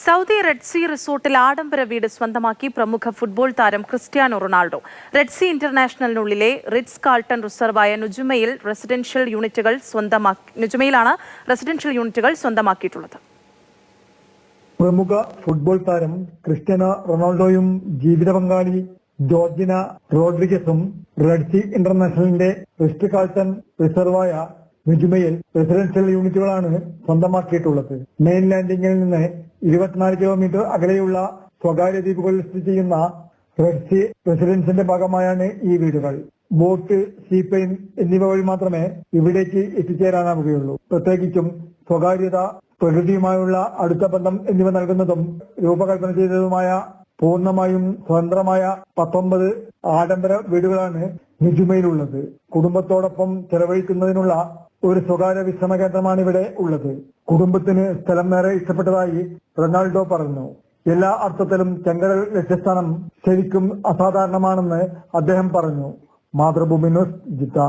Saudi red C റിസോർട്ടിൽ ആഡംബര വീട് സ്വന്തമാക്കി പ്രമുഖ ഫുട്ബോൾ താരം ക്രിസ്ത്യാനോ റൊണാൾഡോ. റെഡ് സി ഇന്റർനാഷണലിനുള്ളിലെ റിറ്റ്സ് കാൾട്ടൺ റിസർവായ നുജുമയിലാണ് റെസിഡൻഷ്യൽ യൂണിറ്റുകൾ സ്വന്തമാക്കിയിട്ടുള്ളത്. പ്രമുഖ ഫുട്ബോൾ താരം ക്രിസ്ത്യാനോ റൊണാൾഡോയും ജീവിത പങ്കാളി ജോർജിന റോഡ്രിഗസും റെഡ് സി ഇന്റർനാഷണലിന്റെ റിറ്റ്സ് കാൾട്ടൺ റിസർവായ നുജുമയിൽ റെസിഡൻഷ്യൽ യൂണിറ്റുകളാണ് സ്വന്തമാക്കിയിട്ടുള്ളത്. മെയിൻ ലാൻഡിംഗിൽ നിന്ന് 24 കിലോമീറ്റർ അകലെയുള്ള സ്വകാര്യ ദ്വീപുകളിൽ സ്ഥിതി ചെയ്യുന്ന റെഡ് സി റെസിഡൻസിന്റെ ഭാഗമായാണ് ഈ വീടുകൾ. ബോട്ട്, സീപ്ലെയിൻ എന്നിവ വഴി മാത്രമേ ഇവിടേക്ക് എത്തിച്ചേരാനാവുകയുള്ളൂ. പ്രത്യേകിച്ചും സ്വകാര്യത, പ്രകൃതിയുമായുള്ള അടുത്ത ബന്ധം എന്നിവ നൽകുന്നതും രൂപകൽപ്പന ചെയ്തതുമായ പൂർണ്ണമായും സ്വതന്ത്രമായ 19 ആഡംബര വീടുകളാണ് നുജുമയിലുള്ളത്. കുടുംബത്തോടൊപ്പം ചെലവഴിക്കുന്നതിനുള്ള ഒരു സ്വകാര്യ വിശ്രമ കേന്ദ്രമാണ് ഇവിടെ ഉള്ളത്. കുടുംബത്തിന് സ്ഥലം നേരെ ഇഷ്ടപ്പെട്ടതായി റൊണാൾഡോ പറഞ്ഞു. എല്ലാ അർത്ഥത്തിലും ചെങ്കടൽ ലക്ഷ്യസ്ഥാനം ശരിക്കും അസാധാരണമാണെന്ന് അദ്ദേഹം പറഞ്ഞു. Mathrubhumi news, Jeddah.